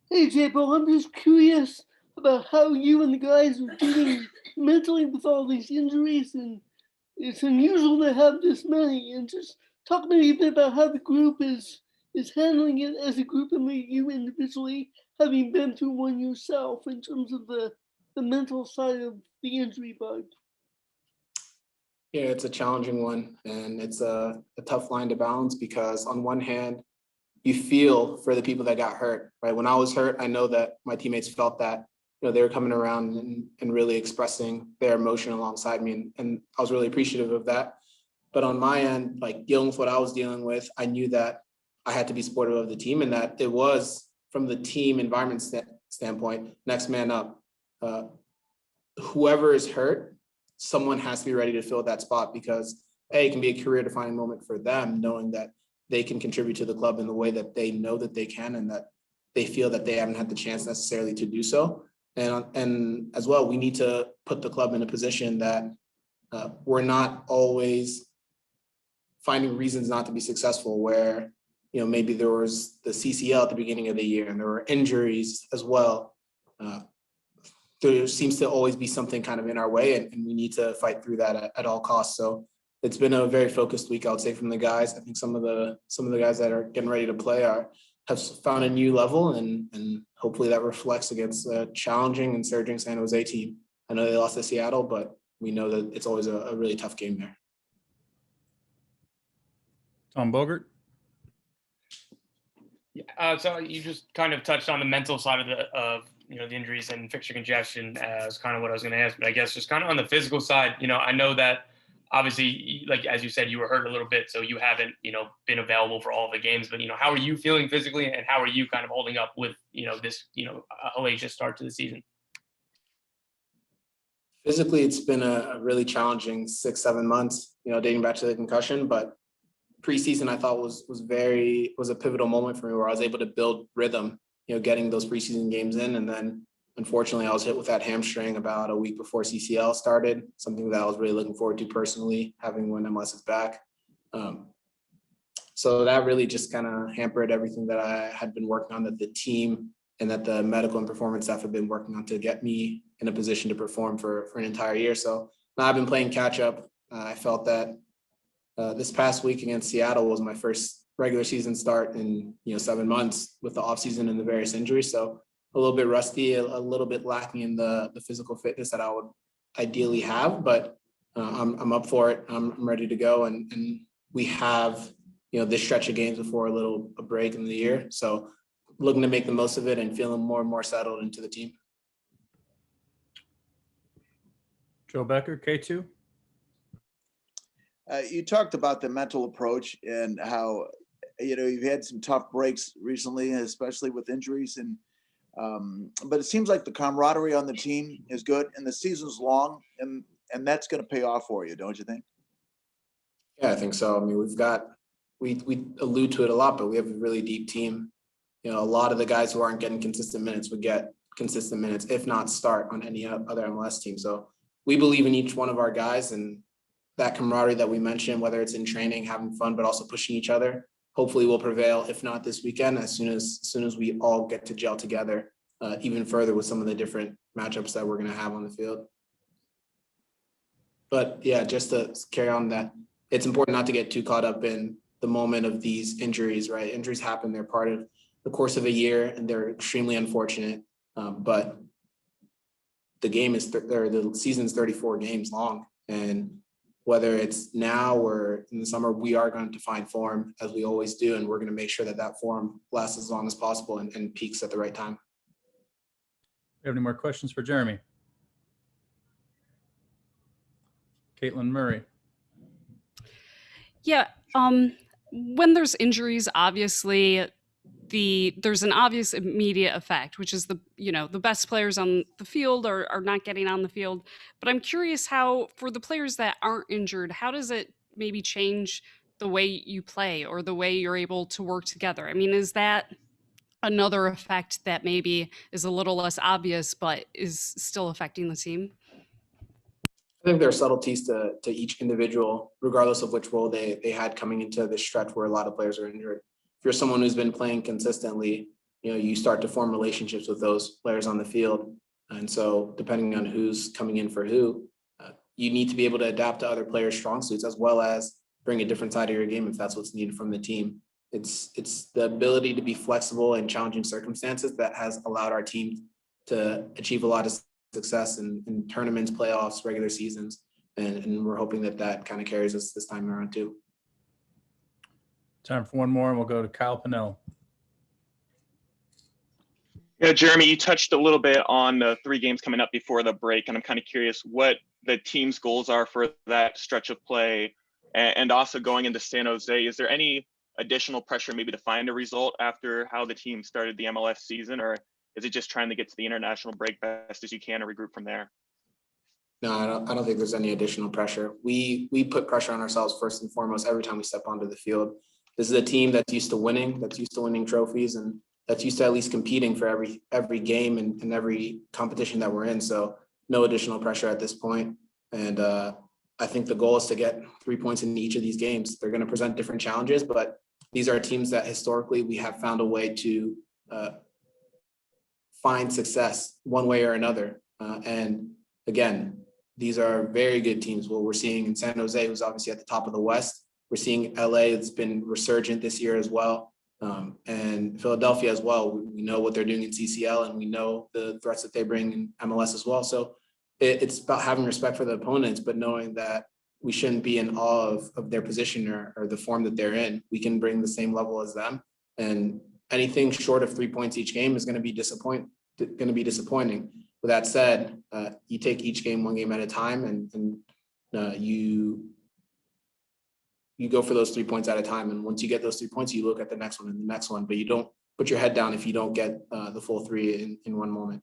Hey, J-Bo, I'm just curious about how you and the guys are doing mentally with all these injuries, and it's unusual to have this many. And just talk maybe a bit about how the group is handling it as a group, and maybe you individually having been through one yourself in terms of the mental side of the injury bug. Yeah, it's a challenging one, and it's a tough line to balance because on one hand, you feel for the people that got hurt, right? When I was hurt, I know that my teammates felt that, they were coming around and really expressing their emotion alongside me. And I was really appreciative of that. But on my end, like dealing with what I was dealing with, I knew that I had to be supportive of the team and that it was from the team environment standpoint, next man up. Uh, Whoever is hurt, someone has to be ready to fill that spot because it can be a career defining moment for them, knowing that they can contribute to the club in the way that they know that they can and that they feel that they haven't had the chance necessarily to do so. And as well, we need to put the club in a position that we're not always finding reasons not to be successful where, maybe there was the CCL at the beginning of the year and there were injuries as well. There seems to always be something kind of in our way, and we need to fight through that at all costs. So it's been a very focused week, I would say, from the guys. I think some of the guys that are getting ready to play have found a new level, and hopefully that reflects against a challenging and surging San Jose team. I know they lost to Seattle, but we know that it's always a really tough game there. Tom Bogert. Yeah, so you just kind of touched on the mental side of the injuries and fixture congestion as kind of what I was going to ask, but I guess just kind of on the physical side, I know that obviously, like as you said, you were hurt a little bit, so you haven't been available for all the games. But how are you feeling physically, and how are you kind of holding up with this hellacious start to the season? Physically, it's been a really challenging 6-7 months, dating back to the concussion, but preseason I thought was a pivotal moment for me where I was able to build rhythm, getting those preseason games in. And then unfortunately I was hit with that hamstring about a week before CCL started, something that I was really looking forward to personally, having when MLS is back. So that really just kind of hampered everything that I had been working on, that the team and that the medical and performance staff have been working on to get me in a position to perform for an entire year. So now I've been playing catch up. I felt that this past week against Seattle was my first regular season start in 7 months with the offseason and the various injuries. So a little bit rusty, a little bit lacking in the physical fitness that I would ideally have, but I'm up for it. I'm ready to go, and we have this stretch of games before a break in the year. So looking to make the most of it and feeling more and more settled into the team. Joe Becker, K2. You talked about the mental approach and how you've had some tough breaks recently, especially with injuries, and but it seems like the camaraderie on the team is good, and the season's long, and that's going to pay off for you, don't you think? Yeah, I think so. I mean, we allude to it a lot, but we have a really deep team. A lot of the guys who aren't getting consistent minutes would get consistent minutes, if not start on any other MLS team. So we believe in each one of our guys, and that camaraderie that we mentioned, whether it's in training, having fun, but also pushing each other, hopefully will prevail, if not this weekend, as soon as we all get to gel together even further with some of the different matchups that we're going to have on the field. But yeah, just to carry on that, it's important not to get too caught up in the moment of these injuries, right? Injuries happen. They're part of the course of a year, and they're extremely unfortunate. But the game is, the season's 34 games long, and whether it's now or in the summer, we are going to find form as we always do. And we're going to make sure that form lasts as long as possible and peaks at the right time. You have any more questions for Jeremy? Caitlin Murray. Yeah. When there's injuries, obviously there's an obvious immediate effect, which is the best players on the field are not getting on the field. But I'm curious how, for the players that aren't injured, how does it maybe change the way you play or the way you're able to work together? I mean, is that another effect that maybe is a little less obvious, but is still affecting the team? I think there are subtleties to each individual, regardless of which role they had coming into this stretch where a lot of players are injured. If you're someone who's been playing consistently, you start to form relationships with those players on the field. And so depending on who's coming in for who, you need to be able to adapt to other players' strong suits as well as bring a different side of your game if that's what's needed from the team. It's the ability to be flexible in challenging circumstances that has allowed our team to achieve a lot of success in tournaments, playoffs, regular seasons. And we're hoping that kind of carries us this time around too. Time for one more, and we'll go to Kyle Pennell. Yeah, Jeremy, you touched a little bit on the 3 games coming up before the break, and I'm kind of curious what the team's goals are for that stretch of play, and also going into San Jose. Is there any additional pressure maybe to find a result after how the team started the MLS season, or is it just trying to get to the international break best as you can and regroup from there? No, I don't think there's any additional pressure. We put pressure on ourselves first and foremost every time we step onto the field. This is a team that's used to winning trophies, and that's used to at least competing for every game and every competition that we're in. So no additional pressure at this point. And I think the goal is to get 3 points in each of these games. They're going to present different challenges, but these are teams that historically we have found a way to find success one way or another. And again, these are very good teams. What we're seeing in San Jose, who's obviously at the top of the West. We're seeing LA, it's been resurgent this year as well. And Philadelphia as well. We know what they're doing in CCL, and we know the threats that they bring in MLS as well. So it's about having respect for the opponents, but knowing that we shouldn't be in awe of their position or the form that they're in. We can bring the same level as them, and anything short of 3 points each game is going to be disappointing. With that said, you take each game one game at a time, and you go for those 3 points at a time. And once you get those 3 points, you look at the next one and the next one, but you don't put your head down if you don't get the full 3 in one moment.